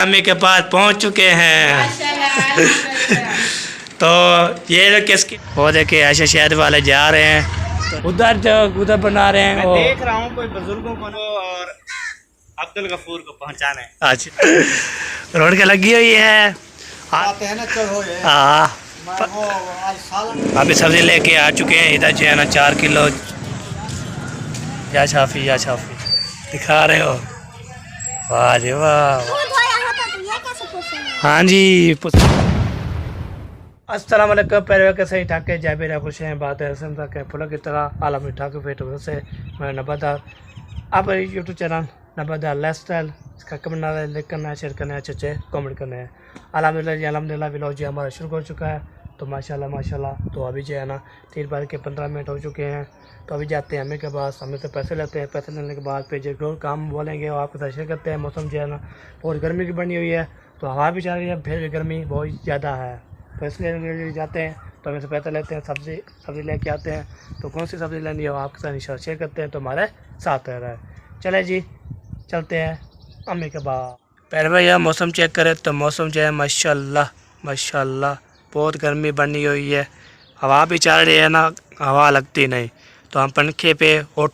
अम्मी के पास पहुंच चुके हैं। तो ये लोग किसकी वो देखिए ऐसे शहर वाले जा रहे हैं, उधर बना रहे हैं। मैं देख रहा हूँ कोई बुजुर्गों को और अब्दुल गफूर को पहुँचाने। अच्छा रोड के लगी हुई है। आते हैं ना चढ़ो ये। हाँ अभी सब्जी लेके आ चुके हैं इधर जो है ना 4 किलो। या शाफी दिखा रहे हो? वाह जी वाह। हाँ जी अस्सलाम वालेकुम। पैरवे के सही ठाके जाबिर खुश हैं बात है असम तक फुल की तरह आलम ठाके फेट से मैं नबादार आप यूट्यूब चैनल नबादार लाइफ स्टाइल इसका कमेंट ना लाइक करना है, शेयर करना है, अच्छे कमेंट करना है। अल्हम्दुलिल्लाह व्लॉग जी हमारा शुरू हो चुका है। तो माशाल्लाह तो अभी जो है ना 3 बार के 15 मिनट हो चुके हैं। तो अभी जाते हैं हमें के पास, हमें से पैसे लेते हैं। पैसे लेने के बाद फिर जो काम बोलेंगे और आपके साथ शेयर करते हैं। मौसम जो है ना बहुत गर्मी की बनी हुई है, तो हवा भी चल रही है, फिर भी गर्मी बहुत ज़्यादा है। तो इसलिए जाते हैं तो हमें से पैसे लेते हैं, सब्ज़ी लेके आते हैं। तो कौन सी सब्ज़ी लेनी है वो आपके साथ इंशाल्लाह शेयर करते हैं। तो हमारे साथ रह रहा है। चले जी चलते हैं अम्मी के बाद। पहले भैया मौसम चेक करें तो मौसम जो है माशाल्लाह बहुत गर्मी बनी हुई है। हवा भी चल रही है ना, हवा लगती नहीं। तो हम पंखे पे और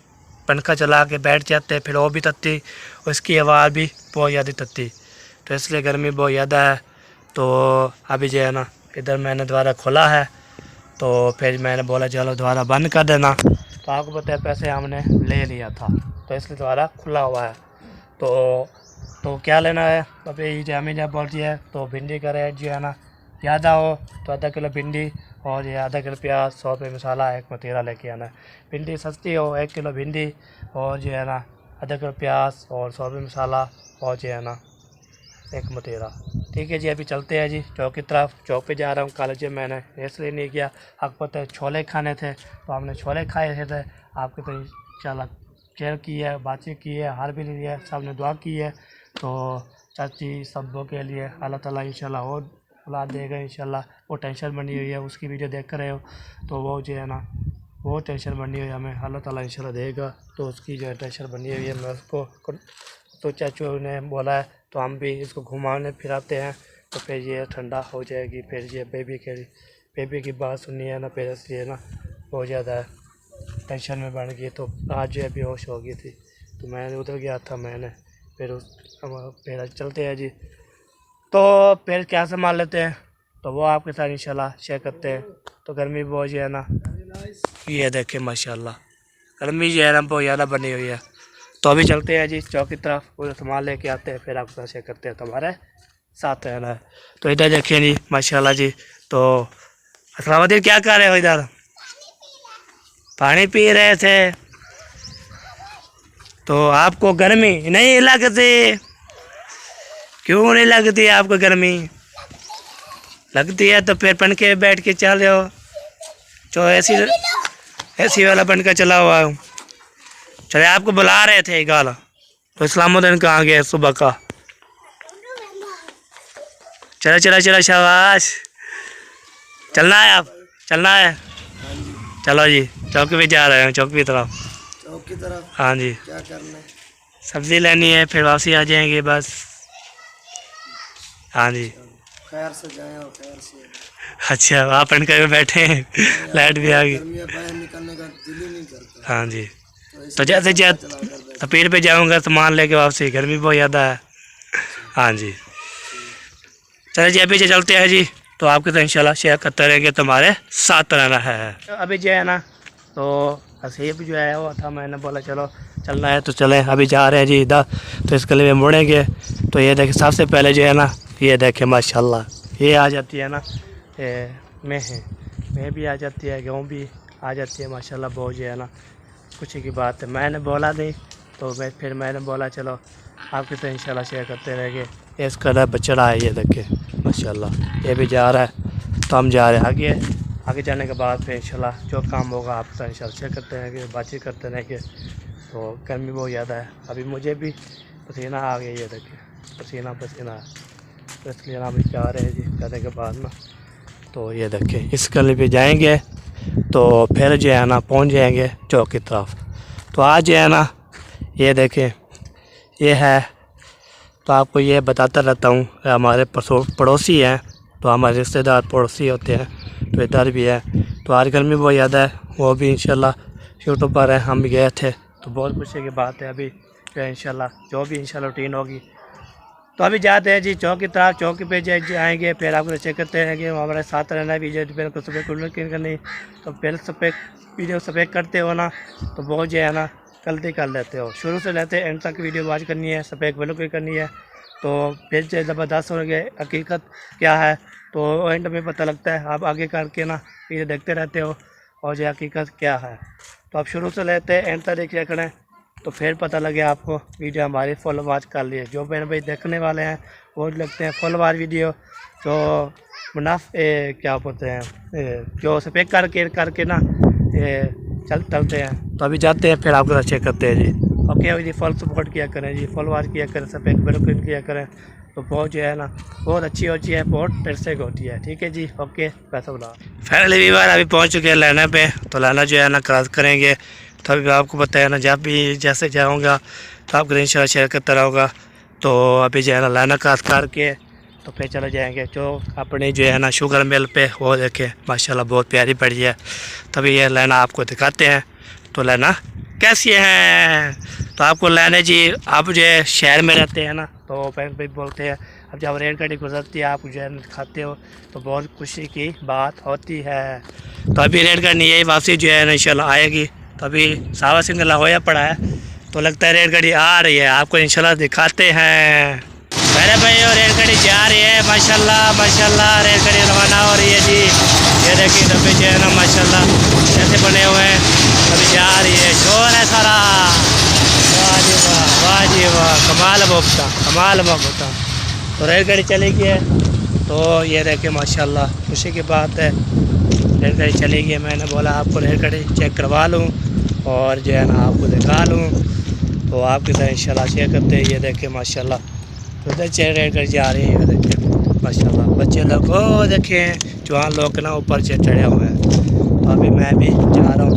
पंखा चला के बैठ जाते हैं, फिर वो भी तत्ती, उसकी हवा भी बहुत ज़्यादा तत्ती। तो इसलिए गर्मी बहुत ज़्यादा है। तो अभी जो है ना इधर मैंने दोबारा खोला है, तो फिर मैंने बोला चलो दोबारा बंद कर देना। तो आपको पता है पैसे हमने ले लिया था, तो इसलिए दोबारा खुला हुआ है। तो क्या लेना है अभी जामी जब बोलती है। तो भिंडी का रेट जो है ना ज़्यादा हो तो आधा किलो भिंडी और ये आधा किलो प्याज, 100 रुपये मसाला, 1 मतीरा लेके आना है। भिंडी सस्ती हो 1 किलो भिंडी और जो है ना आधा किलो प्याज और 100 रुपये मसाला और जो है ना 1 मतीरा। ठीक है जी अभी चलते हैं जी चौक की तरफ। चौक पे जा रहा हूँ। कॉलेज में मैंने इसलिए नहीं किया, आपको पता है छोले खाने थे तो हमने छोले खाए थे। आपके तो इंशाल्लाह केयर की है, बातचीत की है, हार भी ली है, सब ने दुआ की है। तो चाची सबों के लिए अल्लाह ताला इंशाल्लाह और औलाद देगा इंशाल्लाह। वो टेंशन बनी हुई है, उसकी वीडियो देख कर रहे हो तो वो जो है ना वो टेंशन बनी हुई है, हमें अल्लाह ताला इंशाल्लाह देगा। तो उसकी जो है टेंशन बनी हुई है, मैं उसको तो चाचू ने बोला है तो हम भी इसको घुमाने फिराते हैं। तो फिर ये ठंडा हो जाएगी। फिर ये बेबी की बात सुननी है ना, फिर इसलिए ना बहुत ज़्यादा टेंशन में बढ़ गई। तो आज जो है बेहोश हो गई थी, तो मैंने उधर गया था मैंने फिर चलते हैं जी। तो फिर क्या संभाल लेते हैं तो वो आपके साथ इंशाल्लाह शेयर करते हैं। तो गर्मी बहुत जो है ना ये देखें माशाल्लाह गर्मी जो है ना बहुत ज़्यादा बनी हुई है। तो अभी चलते हैं जी चौक की तरफ, पूरा सामान लेके आते हैं, फिर आपके साथ शेयर करते हैं। तो हमारे साथ रहना है। तो इधर देखिए जी माशाल्लाह जी। तो असलामुद्दीन क्या कर रहे हो इधर? पानी पी रहे थे। तो आपको गर्मी नहीं लगती? क्यों नहीं लगती आपको गर्मी? लगती है तो फिर पंखे बैठ के चल रहे हो। जो एसी वाला पंखा चला हुआ है। चले आपको बुला रहे थे गाला। तो इस्लामुद्दीन कहाँ गए सुबह का? चला शाबाश। चलना है आप? चलना है? चलो जी चौक पे जा रहे हैं, चौक की तरफ। हाँ जी क्या करना है? सब्ज़ी लेनी है, फिर वापसी आ जाएंगे बस। हाँ जी खैर से जाएं और खैर से। अच्छा आप पंखे में बैठे हैं, लाइट भी आ गई। बाहर निकलने का दिल ही नहीं करता। हाँ जी तो जैसे तो पेड़ पे जाऊँगा सामान लेके वापसी, गर्मी बहुत ज़्यादा है। हाँ जी चलो जी अभी चलते हैं जी। तो आपके तो इंशाल्लाह शेयर करते रहेंगे, तुम्हारे साथ रहना है। तो अभी जो है ना तो हसीब जो है वो था, मैंने बोला चलो चलना है तो चलें। अभी जा रहे हैं जी इधर, तो इसके लिए मुड़ेंगे। तो ये देखें सबसे पहले जो है ना ये देखें माशाल्लाह ये आ जाती है ना मैं भी आ जाती है, गेहूँ भी आ जाती है माशाल्लाह। बहुत जो है ना खुशी की बात है। मैंने बोला नहीं तो मैंने बोला चलो आपके तो इंशाल्लाह शेयर करते रहेंगे। ये इसका बछड़ा है, ये देखें माशाल्लाह ये भी जा रहा है। तो हम जा रहे हैं आगे जाने के बाद फिर इंशाल्लाह जो काम होगा आपके साथ इंशाल्लाह शेयर करते रहेंगे, बातचीत करते रहेंगे। तो गर्मी बहुत ज़्यादा है, अभी मुझे भी पसीना आ गया, ये देखिए पसीना है। तो इसलिए हम जा रहे हैं जी जाने के बाद ना। तो ये देखें इस गली पे जाएंगे तो फिर जो है ना पहुंच जाएंगे चौक की तरफ। तो आज जो है ना ये देखें ये है तो आपको ये बताता रहता हूँ, हमारे पड़ोसी हैं, तो हमारे रिश्तेदार पड़ोसी होते हैं, तो इधर भी है। तो आज गर्मी बहुत ज़्यादा है, वो भी इंशाल्लाह यूट्यूब पर है, हम भी गए थे, तो बहुत खुशी की बात है। अभी जो है इंशाल्लाह जो भी इंशाल्लाह रूटीन होगी, तो अभी जाते हैं जी चौक की तरफ। चौकी पे जाएंगे, फिर आपको चेक करते हैं कि हमारे साथ रहना भी, फिर को सफ़ेद करनी, तो फिर सफ़ेद वीडियो सफ़ेद करते हो ना, तो बहुत जो है ना गलती कर लेते हो। शुरू से लेते एंड तक वीडियो वॉच करनी है, सफ़ेद वालों की करनी है, तो फिर जो ज़बरदस्त हो गए हकीकत क्या है, तो एंड में पता लगता है। आप आगे करके ना वीडियो देखते रहते हो और जो हकीकत क्या है, तो आप शुरू से लेते एंड तक देखिए करें, तो फिर पता लगे आपको वीडियो हमारी फुल वॉच कर लिए। जो मेरे भाई देखने वाले हैं वो लगते हैं फुल वॉच वीडियो, जो क्या बोलते हैं जो सफ़ेद करके ना चलते हैं। तो अभी जाते हैं, फिर आपको चेक करते हैं जी। ओके जी, फुल सपोर्ट किया करें जी, फुल वॉच किया करें, सफ़ेद बिल्कुल किया करें, तो बहुत जो है ना बहुत अच्छी होती है, बहुत टेस्टिंग होती है। ठीक है जी, ओके पैसा बुला। फाइनली वीवर अभी पहुंच चुके हैं लाना पे, तो लाना जो है ना क्रॉस करेंगे, तो अभी आपको बताया ना जब भी जैसे जाऊँगा तो आपको इंशाल्लाह शेयर करता रहूँगा। तो अभी जो है ना लाना क्रॉस करके तो फिर चले जाएंगे जो अपनी जो है ना शुगर मिल पे, वो देखें माशाल्लाह बहुत प्यारी पड़ी है। तभी ये लाना आपको दिखाते हैं, तो लाना कैसी है। तो आपको लाने जी, आप जो है शहर में रहते हैं ना, तो फ्रेंड भी बोलते हैं अब जब रेलगाड़ी गुजरती है आप जो है खाते हो, तो बहुत खुशी की बात होती है। तो अभी रेलगाड़ी यही वापसी जो है ना इंशाल्लाह आएगी, तो अभी सावा सिंगला होया पड़ा है, तो लगता है रेलगाड़ी आ रही है, आपको इंशाल्लाह दिखाते हैं। मेरे भाई और रेलगाड़ी जा रही है, माशाल्लाह माशाल्लाह रेलगाड़ी रवाना हो रही है जी। ये देखिए डब्बे जो है ना माशाल्लाह कैसे बने हुए हैं, अभी जा रही है, शोर है सारा। वाह जी वाह, वाह जी वाह, कमाल मोहब्बता, कमाल मोहब्बता। तो रेलगाड़ी चली गई है, तो ये देखिए माशाल्लाह खुशी की बात है, रेलगाड़ी चली गई है। मैंने बोला आपको रेलगाड़ी चेक करवा लूँ और जो है ना आपको दिखा लूँ, तो आपकी तरह इंशाल्लाह शेयर करते हैं। ये देखें माशाल्लाह, तो उधर रेलगाड़ी जा रही है, देखें माशाल्लाह बच्चे लोग, ओ देखें जवान लोग ना ऊपर से चढ़े हुए हैं। तो अभी मैं भी जा रहा हूँ,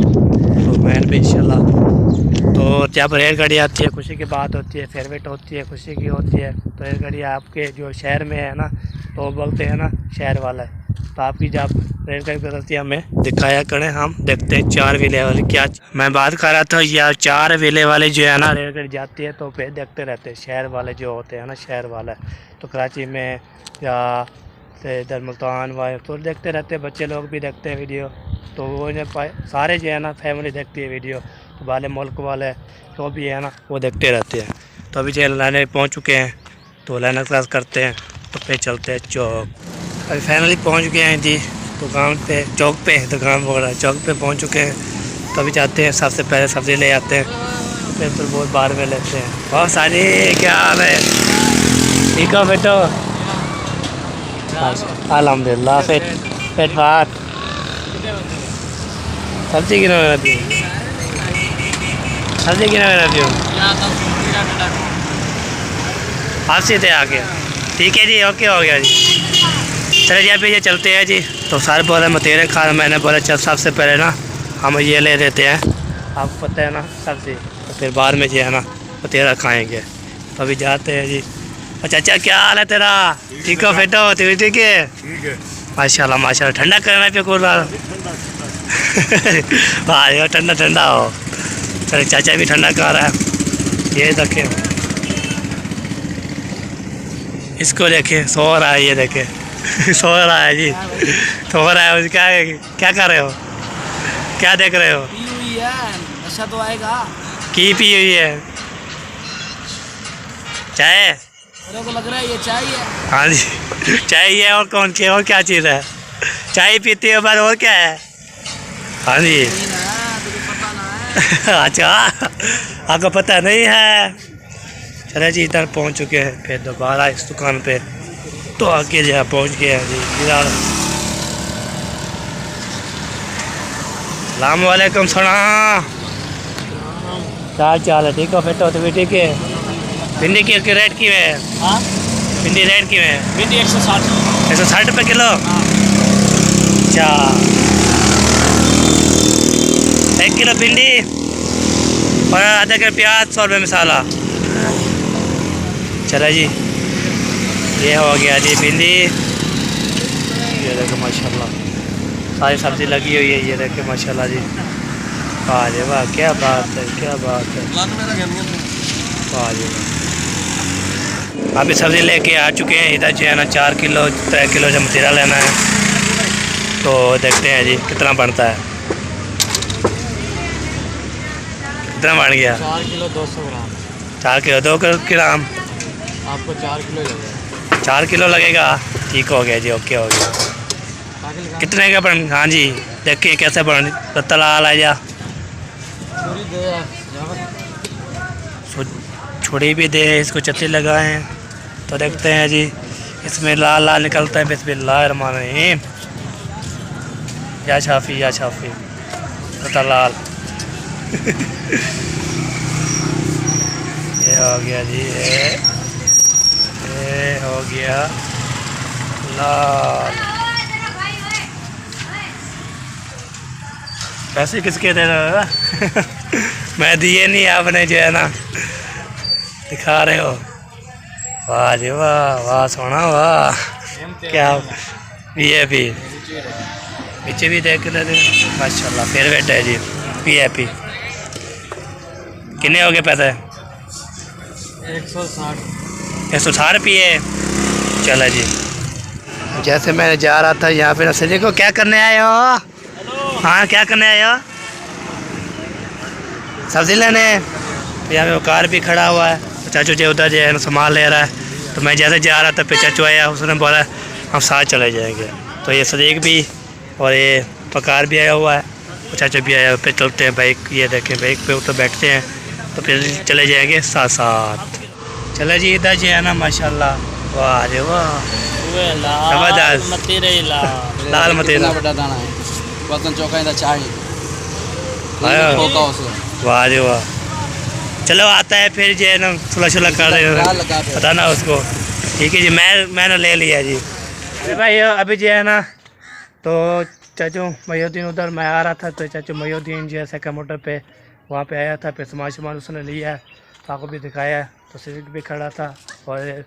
तो मैं भी इंशाल्लाह, तो जब रेलगाड़ी आती है खुशी की बात होती है, फेवरेट होती है, खुशी की होती है। तो रेलगाड़ी आपके जो शहर में है ना, तो बोलते हैं ना शहर वाला है, तो आपकी जब रेलगाड़ी गुजरती है हमें दिखाया करें, हम देखते हैं 4 व्हीलर वाली। क्या मैं बात कर रहा था, या 4 व्हीलर वाले जो है ना रेलगाड़ी जाती है, तो फिर देखते रहते हैं शहर वाले जो होते हैं ना, शहर वाला तो कराची में या इधर मुल्तान वाले, तो देखते रहते हैं, बच्चे लोग भी देखते हैं वीडियो, तो वो सारे जो है ना फैमिली देखती है वीडियो, तो वाले मुल्क वाले जो भी है ना वो देखते रहते हैं। तो अभी जो लाने पहुँच चुके हैं, तो लाना क्रॉस करते हैं, तो फिर चलते हैं चौक। अभी फाइनली पहुंच गए हैं जी दुकान पे, चौक पे, दुकान बोल रहा है, चौक पे पहुंच चुके हैं। तो अभी जाते हैं, सबसे पहले सब्ज़ी ले आते हैं, फिर तो बहुत बार में लेते हैं। बहुत सारी, क्या हाल है, ठीक हो बेटो, अल्हम्दुलिल्लाह। पेट भात सब्जी की ना रहती हूँ, सब्जी की ना रहती हूँ, आप सीधे आ गया। ठीक है जी, ओके हो गया जी। चले जी अभी ये चलते हैं जी। तो सारे बोले मतेरे खा रहे, मैंने बोला चल सबसे पहले ना हम ये ले लेते हैं, आपको पता है ना सब्ज़ी, तो फिर बाद में जो है ना मतेरा खाएंगे। तो अभी जाते हैं जी। अच्छा अच्छा, क्या हाल है तेरा, ठीक हो बेटो, तू ठीक है? माशाल्लाह माशाल्लाह, ठंडा करना पे कोई वाह ठंडा ठंडा हो। चलो चाचा भी ठंडा खा रहा है, ये देखें, इसको देखें सो रहा है, ये देखें सो रहा है जी, सो रहा है। क्या क्या कर रहे हो, क्या देख रहे हो? पी हुई है, नशा तो आएगा। की पी हुई है? चाय? मेरे को लग रहा है ये चाय है। हाँ जी चाय है, और कौन के और क्या चीज़ है? चाय पीते हो बाद और क्या है? हाँ जी तुझे पता ना है। अच्छा आपको पता नहीं है। चले जी, इधर पहुंच चुके हैं, फिर दोबारा इस दुकान पे, तो आगे जो पहुंच गए हैं जी इधर। सलाम वालेकुम सलाम, क्या चाल है, ठीक हो बेटो, तो भी ठीक है। भिंडी की रेट की है? हाँ, भिंडी रेट की है? भिंडी 160। 160 रुपये किलो? हाँ। अच्छा, 1 किलो भिंडी और आधा किलो प्याज, 100 रुपये मसाला। चला जी, ये हो गया जी भिंडी। ये देखो माशाल्लाह सारी सब्ज़ी लगी हुई है। ये देखो माशाल्लाह जी, वाह जी वाह, क्या बात है, क्या बात है, वाह जी वाह। अभी सब्ज़ी लेके आ चुके हैं इधर जो है ना 4 किलो 3 किलो जो मतीरा लेना है, तो देखते हैं जी कितना बनता है। कितना बन गया? 4 किलो 200 ग्राम। 4 किलो 2 ग्राम, आपको 4 किलो लगेगा। 4 किलो लगेगा। ठीक हो गया जी, ओके हो गया। कितने का बन? हाँ जी, देखिए कैसे बन, पत्ता लाल आ जा, पूरी दे छुरी भी दे, इसको चत्ती लगाए, तो देखते हैं जी इसमें लाल लाल निकलता है। बिस्मिल्लाहिर्रहमानिर्रहीम। या शाफी या शाफी, पत्ता लाल। ये हो गया जी, ये हो गया लाल। पैसे किसके दे रहे हो? मैं दिए नहीं, आपने जो है ना दिखा रहे हो। वाह जी वाह, वाह सोना वाह, क्या VIP पीछे भी देख लेते माशाल्लाह। फेवरेट है जी VIP। कितने हो गए पैसे? 160 रुपये। चला जी, जैसे मैं जा रहा था यहाँ पे नसरी को, क्या करने आए हो? हाँ, क्या करने आए हो? सब्ज़ी लेने। तो यहाँ पे वो कार भी खड़ा हुआ है, तो चाचू जी उधर जो है ना सामान ले रहा है। तो मैं जैसे जा रहा था फिर चाचू आया, उसने बोला हम साथ चले जाएंगे। तो ये सदीक भी और ये पकार भी आया हुआ है, तो चाचू भी आया। फिर चलते हैं बाइक, ये देखें बाइक पे तो बैठते हैं, तो फिर चले जाएंगे साथ साथ। चले जी, इधर जो है ना माशाल्लाह, वाह रे वाह, जबरदस्त लाल मतीरा। बड़ा दाना है, बर्तन चौका इधर चाय। वाह रे वाह। चलो आता है फिर जो है ना सुलह कर रहे पता ना उसको। ठीक है जी, मैंने ले लिया जी। अरे भाई अभी जो है ना, तो चाचू मयूद्दीन उधर मैं आ रहा था, तो चाचू मयूद्दीन जो है सेकंड मोटर पे वहाँ पे आया था। फिर सामान उसने लिया है, तो आपको भी दिखाया है। तो सिविक भी खड़ा था और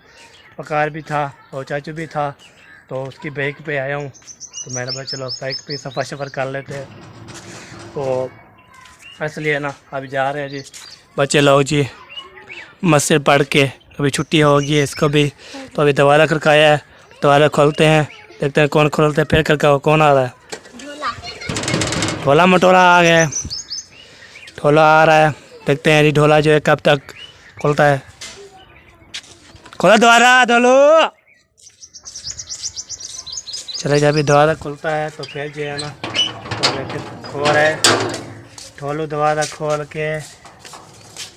पकार भी था और चाचू भी था, तो उसकी बाइक पे आया हूँ। तो मैंने बोला चलो बाइक पे सफ़र कर लेते हैं, तो इसलिए ना अभी जा रहे हैं जी। बच्चे लोग जी मस्जिद पढ़ के, अभी छुट्टी होगी इसको भी, तो अभी दरवाज़ा खड़काया है, दरवाज़ा खोलते हैं, देखते हैं कौन खोलते हैं। फिर खड़का कौन आ रहा है? ढोला मटोला आ गया, ढोला आ रहा है। देखते हैं जी ढोला जो है कब तक खुलता है। खोला द्वारा ढोलो। चले जब भी दरवाज़ा खुलता है तो फिर जो है ना, तो खोल रहा है ढोलू, दरवाज़ा खोल के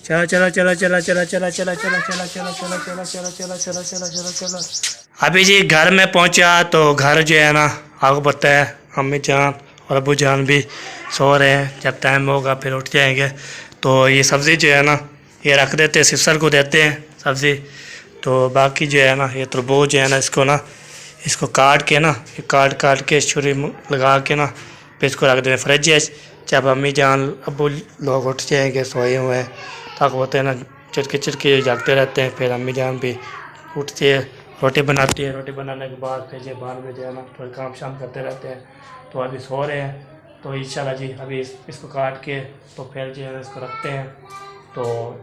चलो चलो चलो चलो चलो चलो चलो चलो चलो चलो चलो चलो चलो चलो चलो चलो चलो चलो। अभी जी घर में पहुंचा, तो घर जो है ना आपको पता है अम्मी जान और अबू जान भी सो रहे हैं, जब टाइम होगा फिर उठ जाएंगे। तो ये सब्ज़ी जो है ना ये रख देते हैं, सिस्टर को देते हैं सब्ज़ी। तो बाकी जो है ना ये तरबूज जो है ना, इसको काट के ना, काट के छुरी लगा के ना, फिर इसको रख देते हैं फ्रिज में। जब अम्मी जान अबू लोग उठ जाएंगे सोए हुए हैं, तक होते हैं ना चिटके जागते रहते हैं। फिर अम्मी जान भी उठती है, रोटी बनाती है, रोटी बनाने के बाद फिर बाद में जो है ना थोड़ा काम शाम करते रहते हैं। तो अभी सो रहे हैं, तो इंशाल्लाह जी अभी इसको काट के तो फिर जो है इसको रखते हैं। तो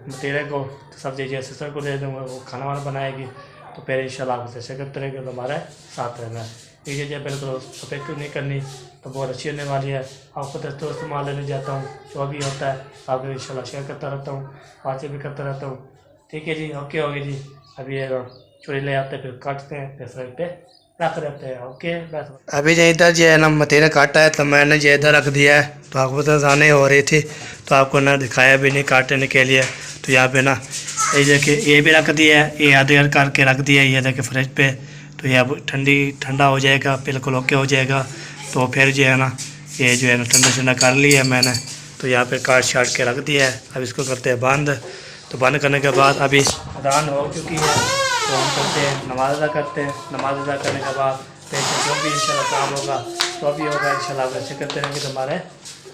मतीरे को सब्ज़ी जो सिस्टर को दे दूँगा, वो खाना वाना बनाएगी। तो फिर इंशाल्लाह आपसे शिकत रहेगी, तो हमारे साथ रहना है। ये चीज़ें बिल्कुल सफेद नहीं करनी, तो बहुत अच्छी होने वाली है। आपको तो इस्तेमाल लेने जाता हूँ, जो भी होता है आपको इंशाल्लाह शेयर करता रहता हूँ, बातें भी करता रहता हूँ। ठीक है जी, ओके होगी जी। अभी ये छुरी ले आते हैं, फिर काटते हैं, फिर फ्राई पे रख देते हैं। ओके बस। अभी जो इधर जो है ना मतीरा काटा है, तो मैंने जो इधर रख दिया है। तो आपको बताने हो रही थी, तो आपको ना दिखाया भी नहीं काटने के लिए। तो यहाँ पे ना ये देखिए ये भी रख दिया है, ये आधे करके रख दिया है, ये देखिए फ्रिज पे। तो ये अब ठंडा हो जाएगा, बिल्कुल ओके हो जाएगा। तो फिर जो है ना ये जो है ना ठंडा कर लिया है मैंने। तो यहाँ पे काट शाट के रख दिया है। अब इसको करते हैं बंद। तो बंद करने के बाद अभी अज़ान हो चुकी है, तो हम करते हैं नमाज अदा करते हैं। नमाज अदा करने के बाद फिर जो भी इंशाल्लाह काम होगा तो भी होगा इंशाल्लाह। वैसे करते रहेंगे तो हमारे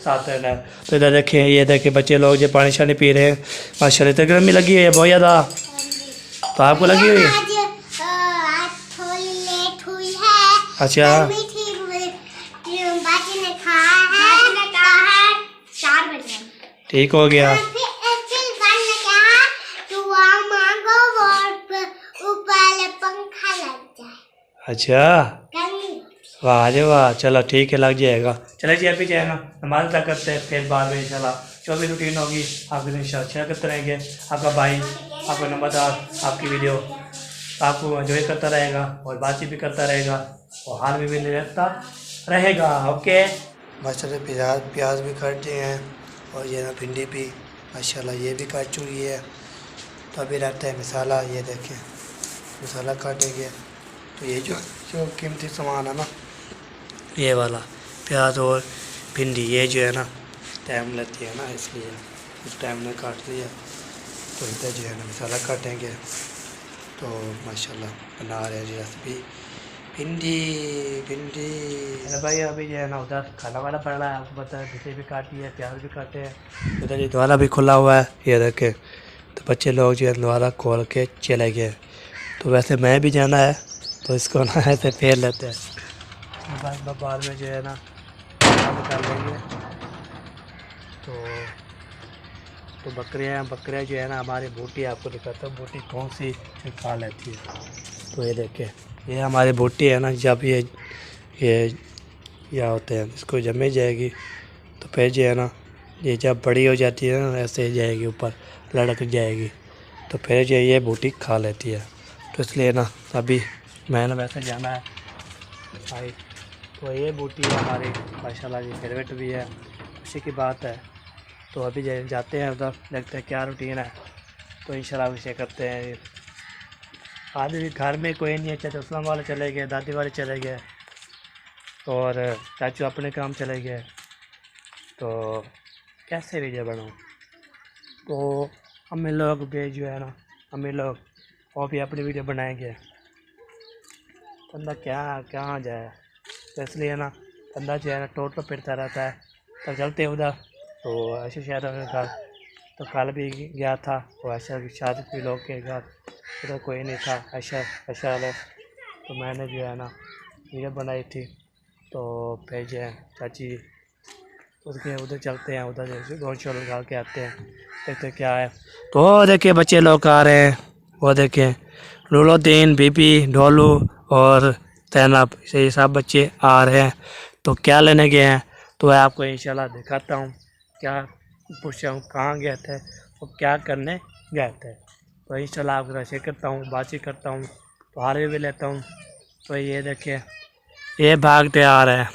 साथ रहना है। तो इधर देखिए, ये देखिए बच्चे लोग जो पानी शानी पी रहे हैं, माशाल्लाह इतनी गर्मी लगी है बहुत ज़्यादा। तो आपको लगी हुई है? आज थोड़ी लेट हुई है। अच्छा गर्मी थी, बाजी ने कहा है 4 बजे। ठीक हो गया। फिर बन ने कहा दुआ मांगो और ऊपर पंखा लग जाए। अच्छा गर्मी वाह जी वाह, चलो ठीक है लग जाएगा। चले जी अभी जो है ना नमाज अदा करते हैं, फिर बाद में इंशाल्लाह जो भी रूटीन होगी आपके दिन शेयर करते रहेंगे। आपका भाई, आपका नंबरदार, आपकी वीडियो आपको एंजॉय करता रहेगा और बातचीत भी करता रहेगा और हाल में भी रहता रहेगा। ओके माशाल्लाह प्याज भी काट दिए हैं और ये ना भिंडी भी माशाल्लाह ये भी काट चुकी है। तो अभी रहता है मसाला, ये देखें मसाला काटेंगे। तो ये जो कीमती सामान है ना ये वाला प्याज और भिंडी, ये जो है ना टाइम लेती है ना, इसलिए उस टाइम ने काट लिया। तो इधर जो है ना मसाला काटेंगे। तो माशाल्लाह बना रहे हैं जी रेसिपी भिंडी। अरे भाई अभी जो है ना उधर खाना वाला पड़ रहा है, आपको पता है भिंडी भी काटी है, प्याज भी काटे हैं। उधर ये द्वारा भी खुला हुआ है, ये देखे। तो बच्चे लोग जो है द्वारा खोल के चले गए। तो वैसे मैं भी जाना है तो इसको ना ऐसे फेर लेते हैं, बाद में जो है ना कर लेंगे। तो बकरियाँ जो है ना हमारी बूटी, आपको दिखाता हूँ बूटी कौन सी खा लेती है। तो ये देखे ये हमारी बूटी है ना, जब ये या होते हैं इसको जमे जाएगी तो फिर जो है ना ये जब बड़ी हो जाती है ना ऐसे जाएगी ऊपर लड़क जाएगी। तो फिर जो ये बूटी खा लेती है। तो इसलिए ना अभी मैंने वैसे जाना है भाई। तो ये बूटी है हमारी माशाल्लाह जी, फेवरेट भी है, खुशी की बात है। तो अभी जाते हैं उधर, देखते हैं क्या रूटीन है। तो इंशाल्लाह विषय करते हैं। आज भी घर में कोई नहीं है, चाचा उस्लाम वाले चले गए, दादी वाले चले गए और चाचू अपने काम चले गए। तो कैसे वीडियो बनाऊँ? तो हम लोग भी जो है ना हम लोग और भी अपनी वीडियो बनाएंगे। बंदा कहाँ जाए, तो इसलिए ना बंदा जो है ना टोट पर फिरता रहता है। तो चलते हैं उधर। तो ऐसे शहर घर तो कल भी गया था, वो ऐसा शादी भी लोग के घर उधर कोई नहीं था, ऐसा वाले। तो मैंने जो है ना वीडियो बनाई थी। तो फिर जो है चाची उसके उधर चलते हैं, उधर गोल शोल लगा के आते हैं, देखते क्या है। तो देखिए बच्चे लोग आ रहे हैं, वो देखें लुलुद्दीन, बीबी, ढोलू और तैनाब, ये सब बच्चे आ रहे हैं। तो क्या लेने गए हैं तो मैं आपको इंशाल्लाह दिखाता हूँ। क्या पूछा हूँ, कहाँ गए थे और क्या करने गए थे। तो इंशाल्लाह आपको शेयर करता हूँ, बातचीत करता हूँ, तो हार भी लेता हूँ। तो ये देखिए ये भागते आ रहे हैं,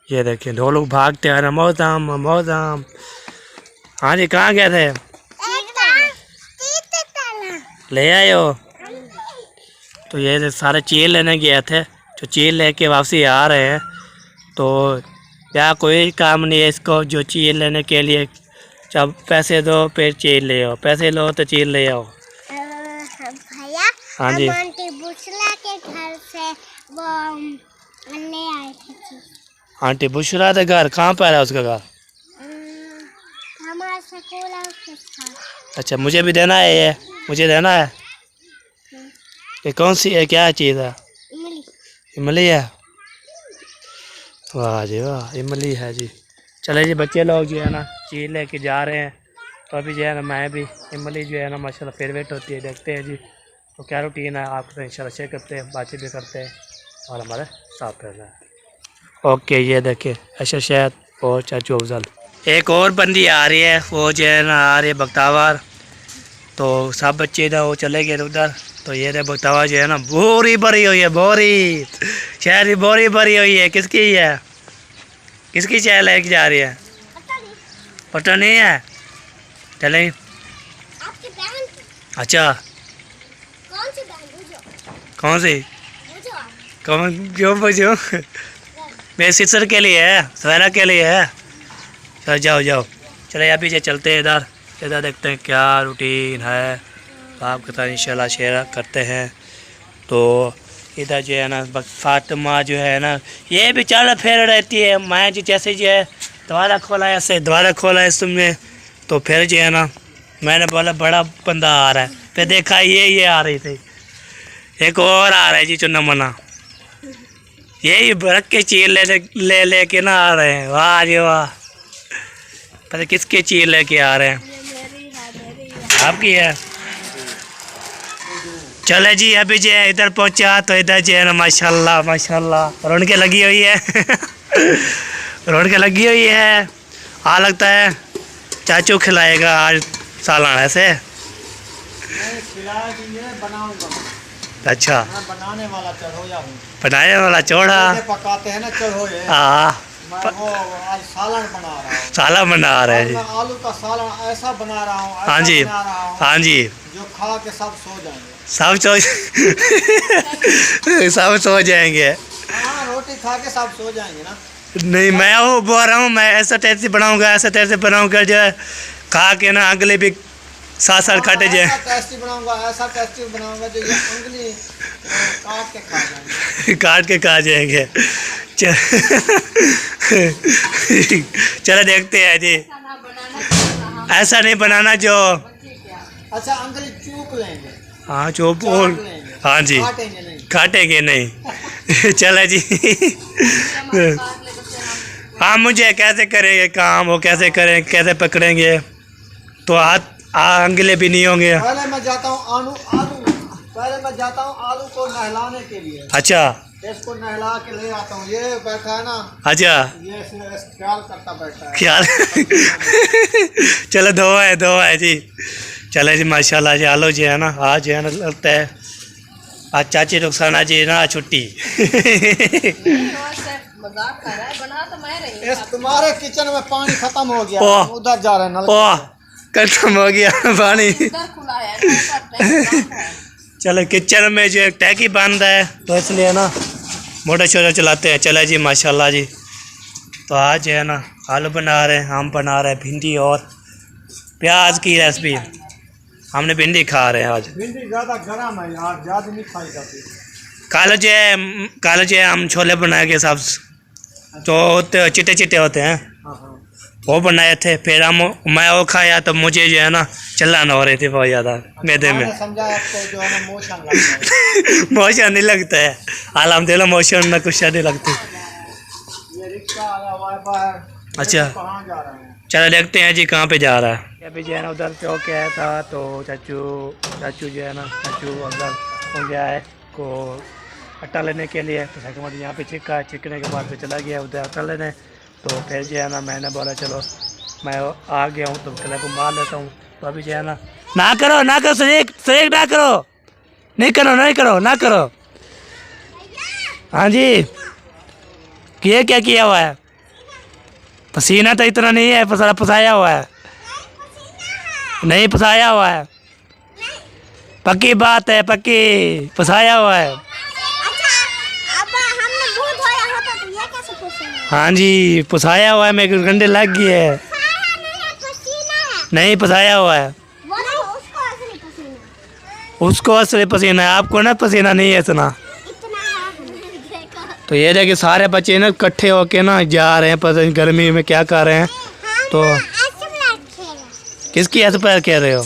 ये देखिए ढोलू भागते आ रहे हैं। मौजाम हाँ जी, कहाँ गए थे? ले आए हो? तो ये सारे चील लेने गए थे, जो चील लेके वापसी आ रहे हैं। तो क्या कोई काम नहीं है इसको, जो चील लेने के लिए जब पैसे दो फिर चील ले आओ, पैसे लो तो चील ले आओ। भैया हाँ जी, आंटी बुशरा के घर से वो ले आए थे चीज। आंटी बुशरा के घर कहाँ पर है उसका घर? हमारा स्कूल है उसके साथ। अच्छा मुझे भी देना है, ये मुझे देना है। ये कौन सी है, क्या चीज़ है? इमली है? वाह जी वाह, इमली है जी। चले जी बच्चे लोग जो है ना चीज़ लेके जा रहे हैं। तो अभी जो है ना मैं भी इमली जो है ना माशाल्लाह फेवरेट होती है, देखते हैं जी। तो क्या रूटीन है आपको तो इंशाल्लाह शेयर करते हैं, बातचीत भी करते हैं और हमारे साथ रहना है। ओके ये देखिए अच्छा शहद और चाचू अफजल, एक और बंदी आ रही है, वो जो है ना आ रही है बख्तावर। तो सब बच्चे इधर वो चले गए उधर। तो ये रे बख्तावर जो है ना बोरी भरी हुई है, बोरी शहर की बोरी भरी हुई है। किसकी है, किसकी चाय लेके जा रही है? पता नहीं है, चले। आपकी बहन? अच्छा कौन सी बहन? बुझो कौन सी? बुझो कौन क्यों पूछूँ? मेरे सिस्टर के लिए है, सवेरा के लिए है। चलो जाओ जाओ, चले अभी से चलते हैं इधर। इधर देखते हैं क्या रूटीन है, तो आपके साथ इंशाल्लाह शेयर करते हैं। तो इधर जो है ना फातिमा जो है ना ये भी चल फिर रहती है। मैं जी जैसे जो है द्वारा खोला है, ऐसे द्वारा खोला है तुमने। तो फिर जो है ना मैंने बोला बड़ा बंदा आ रहा है, फिर देखा ये आ रही थी। एक और आ रहा है जी चुन्ना मना, यही रख के चीर ले के ना आ रहे हैं। वाह जी वाह, पता किसके चीर लेके आ रहे हैं? आपकी है। चले जी अभी जो है इधर पहुंचा तो इधर जो है ना माशाल्लाह माशाल्लाह रौनकें लगी हुई है रौनकें लगी हुई है। हाँ लगता है चाचू खिलाएगा आज सालाना से। अच्छा बनाने वाला चढ़ोया हूँ, बनाने वाला चौड़ा। पकाते हैं ना चढ़ोए। हाँ मैं वो आज सालन बना रहा हूँ। साला बना रहे हैं जी। मैं आलू का सालन ऐसा बना रहा हूँ, हाँ जी हाँ जी, जो खा के सब सो जाएंगे। सब सब सो जाएंगे। हाँ रोटी खा के सब सो जाएंगे ना। नहीं मैं वो बोल रहा हूँ, मैं ऐसा टेस्ट बनाऊंगा, ऐसा टेस्ट बनाऊंगा जो है खा के ना अगले भी 7 काटे जाए। ऐसा टेस्टी बनाऊंगा जो ये उंगली काट के खा जाएंगे। काट के खा जाएंगे। चलो देखते हैं जी। ऐसा नहीं बनाना जो अच्छा उंगली चूप लेंगे। हाँ चुप और हाँ जी काटेंगे नहीं। काटेंगे नहीं। चलो जी। हाँ मुझे कैसे करेंगे काम, वो कैसे करें, कैसे पकड़ेंगे तो हाथ अंगले भी नहीं होंगे। पहले मैं जाता हूँ आलू को नहलाने के लिए। अच्छा इसको नहला के ले आता हूँ। ये बैठा है ना, अच्छा ये ख्याल करता बैठा है। ख्याल। चलो दो है जी। चले जी माशाल्लाह जी। आलो जी है ना आज जो है ना लगता है आज चाची रुखसाना जी ना छुट्टी। इस तुम्हारे किचन में पानी खत्म हो गया, ओह। उधर जा रहे हैं नल। ओह खत्म हो गया पानी। चलो किचन में जो एक टैकी बंद है तो इसलिए ना मोटर शोटर चलाते हैं। चले जी माशाल्लाह जी। तो आज जो है ना आलू बना रहे हैं, हम बना रहे हैं भिंडी और प्याज की रेसिपी। हमने भिंडी खा रहे हैं आज। भिंडी ज्यादा गर्म है यार, ज्यादा नहीं खाई जाती। काले जो है हम छोले बनाए के साथ जो होते चिट्टे चिट्टे होते हैं वो बनाए थे। फिर मैं वो खाया तो मुझे जो है ना चलाना हो रही थी बहुत ज़्यादा मैदे में। समझा आपको जो है ना मोशन लगता है। मोशन नहीं लगता है, अल्हम्दुलिल्लाह मोशन ना कुछ नहीं लगती। ये रिक्शा आया हुआ है बाहर। अच्छा कहाँ जा रहे हैं? चलो देखते हैं जी कहाँ पे जा रहा है। अभी जो है ना उधर चौक आया था तो चाचू जो है ना उधर हो गया है को आटा लेने के लिए। तो सेकंड यहाँ पे चिक्का, चिकने के बाद फिर चला गया उधर आटा लेने। तो फिर जो है ना मैंने बोला चलो मैं आ गया हूँ तो कल को मार लेता हूँ। तो अभी जो है ना करो सरेक ना करो, नहीं करो। हाँ जी ये क्या किया हुआ है? पसीना तो इतना नहीं है, पसाया हुआ है। नहीं पसाया हुआ है, पक्की बात है, पक्की पसाया हुआ है। हाँ जी पसाया हुआ है, मेरे गंडे लग गए है। नहीं पसाया हुआ है, उसको असली पसीना है, आपको ना पसीना नहीं है इतना। तो ये देखिए सारे बच्चे ना इकट्ठे होके ना जा रहे हैं, पता नहीं गर्मी में क्या कर रहे हैं। तो किसकी ऐसे पैर कह रहे हो?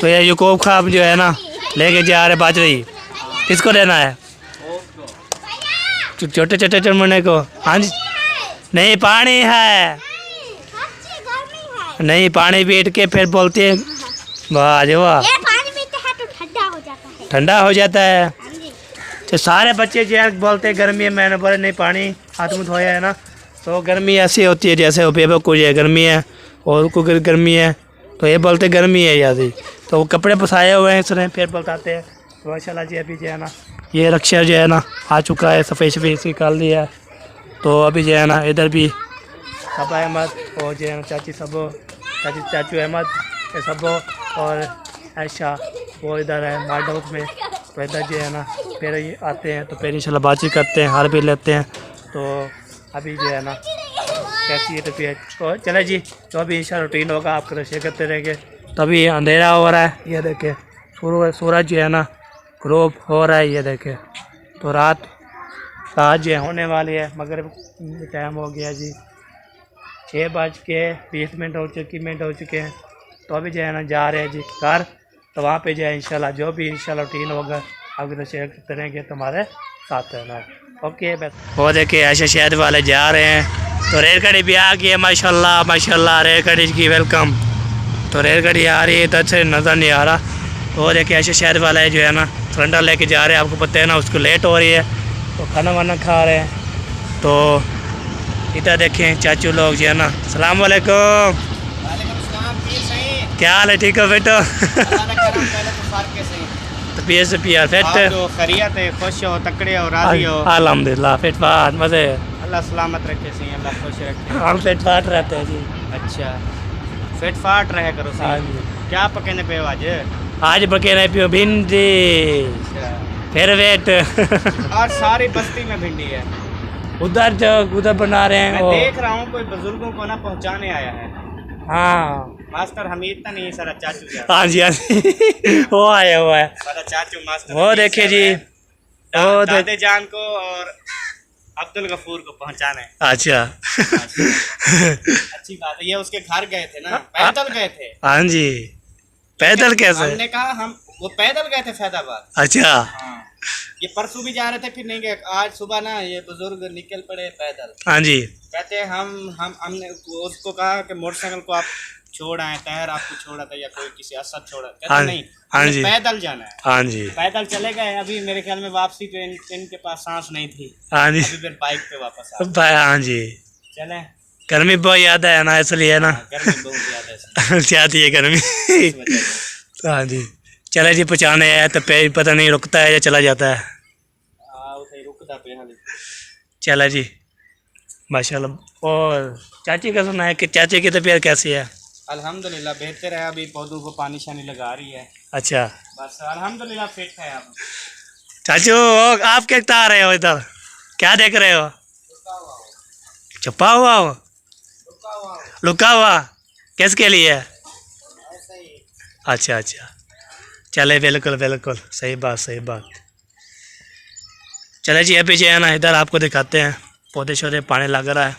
तो ये यूकोब खाब जो है ना लेके जा रहे बाजरी। किसको लेना है? छोटे छोटे चमड़े को। हाँ जी नहीं पानी है, नहीं पानी पीट के फिर बोलते हैं वाह जी वाह ठंडा हो जाता है। तो सारे बच्चे जो है बोलते हैं गर्मी है, मैंने बोला नहीं पानी हाथ में धोया है ना। तो गर्मी ऐसी होती है जैसे बेबो को ये गर्मी है और को गर्मी है तो ये बोलते गर्मी है यादी। तो वो कपड़े पसाए हुए हैं इसने, फिर बताते हैं। तो माशाल्लाह जी अभी जो है ना ये रक्षा जो है ना आ चुका है, सफ़ेद निकाल दिया है। तो अभी जो है ना इधर भी सबा अहमद और जो है ना चाचू अहमद ये सबो और ऐशा वो इधर है मार्डोक में। तो इधर जो है ना फिर ये आते हैं तो फिर इंशाल्लाह बातचीत करते हैं, हार भी लेते हैं। तो अभी जो है ना कैसी है तो फिर तो चले जी। तो अभी इंशाल्लाह रूटीन होगा, आप शेयर करते रहेंगे। तो अभी अंधेरा हो रहा है, ये देखे सूरज जो है ना ग्रोब हो रहा है, ये देखे। तो रात जो है होने वाली है, मगर टाइम हो गया जी 6:20 हो चुके हैं। तो अभी जो है ना जा रहे हैं जी घर। तो वहाँ पे जो है इंशाल्लाह जो भी इंशाल्लाह रूटीन होगा आपके तो शेयर करते रहेंगे, तुम्हारे साथ रहना है। ओके बस वो देखिए ऐसे शहर वाले जा रहे हैं तो रेलगाड़ी भी आ गई है माशाल्लाह माशाल्लाह, रेलगाड़ी की वेलकम। तो रेलगाड़ी आ रही है, इधर से नज़र नहीं आ रहा। तो वो देखिए ऐसे शहर वाले जो है ना सिलेंडर लेके जा रहे हैं, आपको पता है ना, उसको लेट हो रही है तो खाना वाना खा रहे हैं। तो इधर देखें चाचू लोग जो है ना, सलाम वालेकुम, क्या हाल है, ठीक हो बेटो? तबीयत से पिया फिट खैरियत है, खुश हो, तकड़े हो, राजी हो? अल्हम्दुलिल्लाह फिट फाट मज़े, अल्लाह सलामत रखे सही, अल्लाह खुश रखे। हम फिट फाट रहते हैं जी। अच्छा, फिट फाट रहे करो हाँ सही। जी, क्या पकाने पे हो आज? आज बके नहीं पियो भिंडी, फिर वेट और सारी बस्ती में भिंडी है। उधर जो उधर बना रहे हैं मैं वो। देख रहा हूँ कोई बुजुर्गों को ना पहुँचाने आया है। हाँ मास्टर हमीद तो नहीं, सारा चाचू जा। हाँ जी हाँ जी वो आया हुआ है। सारा चाचू मास्टर वो हमीद देखिए सर जी, है। वो दादे जान को और अब्दुल गफूर को पहुँचाने। अच्छा अच्छी बात है। ये उसके घर गए थे ना, पैदल गए थे। हाँ जी, पैदल कैसे? हमने कहा हम वो पैदल गए थे फैजाबाद। अच्छा हाँ, ये परसों भी जा रहे थे, फिर नहीं गए। आज सुबह ना ये बुजुर्ग निकल पड़े पैदल। हाँ जी, कहते हैं हमने उसको कहा कि मोटरसाइकिल को आप छोड़ आए, तहर आपको छोड़ा था या कोई किसी असद छोड़ा? कहते हाँ, नहीं, हाँ हमें जी, पैदल जाना है। हाँ जी, पैदल चले गए। अभी मेरे ख्याल में वापसी पे इनके पास सांस नहीं थी। हाँ जी, अभी फिर बाइक पे वापस आ भाई हाँ जी, चले। गर्मी बहुत याद है ना, इसलिए ना गर्मी बहुत ज्यादा है चाहती है गर्मी इस वजह से। हाँ जी, चले जी पहुँचाने है तो पे पता नहीं रुकता है या चला जाता है। उसे रुकता पे हाली। चला जी माशाल्लाह। और चाची का सुना है कि चाची की तबीयत कैसी है? अल्हम्दुलिल्लाह बेहतर है। अभी पौधों को पानी शानी लगा रही है। अच्छा बस अल्हम्दुलिल्लाह फिट है अब। चाचू आप क्या बता रहे हो, इधर क्या देख रहे हो? छुपा हुआ हो, लुका हुआ किसके लिए? अच्छा अच्छा, चले बिल्कुल बिल्कुल सही बात सही बात। चले जी अभी जो है ना इधर आपको दिखाते हैं, पौधे शौधे पानी लग रहा है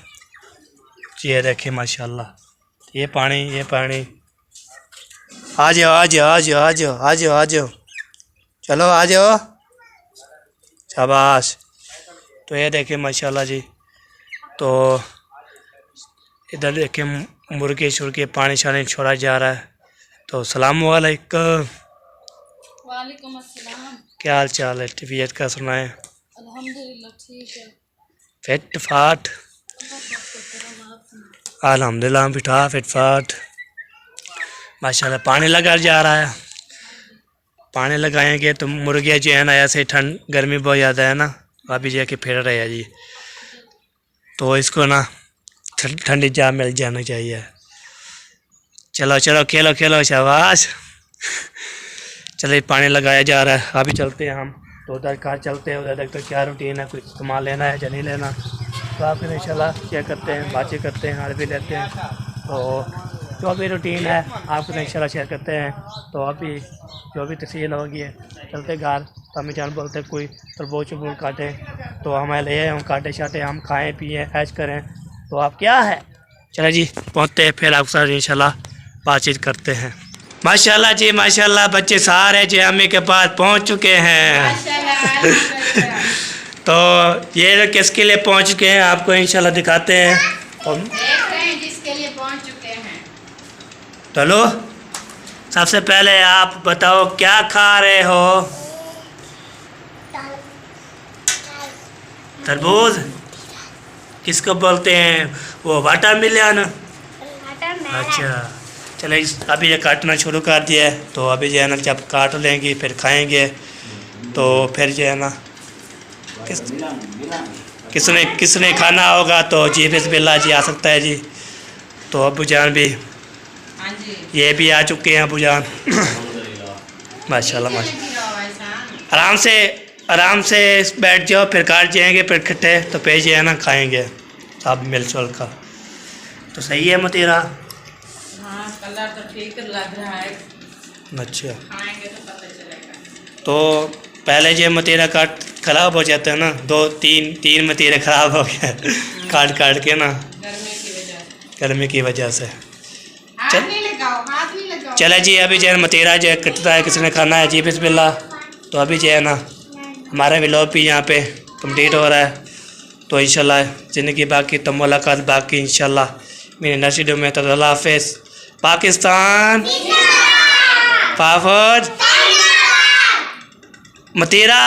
जी, ये देखिए माशाल्लाह, ये पानी आ जाओ आ जाओ आ जाओ आ जाओ आ जाओ आ जाओ, चलो आ जाओ, शाबाश। तो ये देखिए माशाल्लाह जी, तो इधर देखिए मुर्गे शुर्गे पानी शानी छोड़ा जा रहा है। तो सलाम वालेकुम, वालेकुम अस्सलाम। क्या हाल चाल है, तबीयत का सुनाए? अल्हम्दुलिल्लाह ठीक है। फिट फाट? अल्हम्दुलिल्लाह बिठा फिट फाट माशाल्लाह। पानी लगा जा रहा है, पानी लगाएंगे तो मुर्गियाँ जो है ना ऐसे ठंड गर्मी बहुत ज़्यादा है ना, अभी जाके फिर रहे हैं जी, तो इसको ना ठंडी जा मिल जाना चाहिए। चलो चलो खेलो खेलो शाबाश चलिए पानी लगाया जा रहा है। अभी चलते हैं हम, तो उधर कार चलते हैं, उधर देखते क्या रूटीन है, कुछ सामान लेना है या नहीं लेना, तो आप इंशाल्लाह चेक करते हैं, बातें करते हैं, हाल भी लेते हैं। तो जो भी रूटीन है आपको इंशाल्लाह शेयर करते हैं। तो अभी जो भी तफसील होगी चलते घर, तो अम्मी जान बोलते कोई तरबूज चबूज काटे तो हमें ले आए, हम काटे शाटे हम खाएँ पिएँ ऐश करें, तो आप क्या है। चले जी पहुँचते हैं, फिर आपके साथ इंशाल्लाह बातचीत करते हैं। माशाल्लाह जी माशाल्लाह, बच्चे सारे जो अम्मी के पास पहुँच चुके हैं। तो ये लोग किसके लिए पहुँच चुके हैं आपको इंशाल्लाह दिखाते हैं। और देख रहे हैं जिसके लिए पहुंच चुके हैं। चलो सबसे पहले आप बताओ क्या खा रहे हो? तरबूज किसको बोलते हैं? वो वाटरमेलन। अच्छा चले अभी ये काटना शुरू कर दिया है, तो अभी जो है ना जब काट लेंगे फिर खाएंगे, तो फिर जो है ना किसने खाना होगा तो जी बिस्मिल्लाह जी आ सकता है जी। तो अबू जान भी, हाँ जी, ये भी आ चुके हैं अबू जान माशाल्लाह माशाल्लाह। आराम से बैठ जाओ, फिर काट जाएंगे फिर इकट्ठे, तो पे जो है ना खाएंगे सब मिलजुल कर। तो सही है मतीरा? हाँ कलर तो ठीक लग रहा है, अच्छा खाएंगे तो पता चलेगा। तो पहले जो मतीरा काट ख़राब हो जाता है ना, 2-3 मतीरे ख़राब हो गए काट के ना, गर्मी की वजह से। गर्मी की वजह से। हाथ नहीं लगाओ, हाथ नहीं लगाओ। चले जी, अभी जो है मतीरा जो है कटता है, किसी ने खाना है जी, बिस्मिल्लाह। तो अभी जो है ना हमारा व्लॉग भी यहाँ पे कंप्लीट हो रहा है। तो इंशाल्लाह ज़िंदगी बाकी तो मुलाकात बाकी इंशाल्लाह मेरे नेक्स्ट वीडियो में। तो अल्लाह हाफिज़। पाकिस्तान फौज मतीरा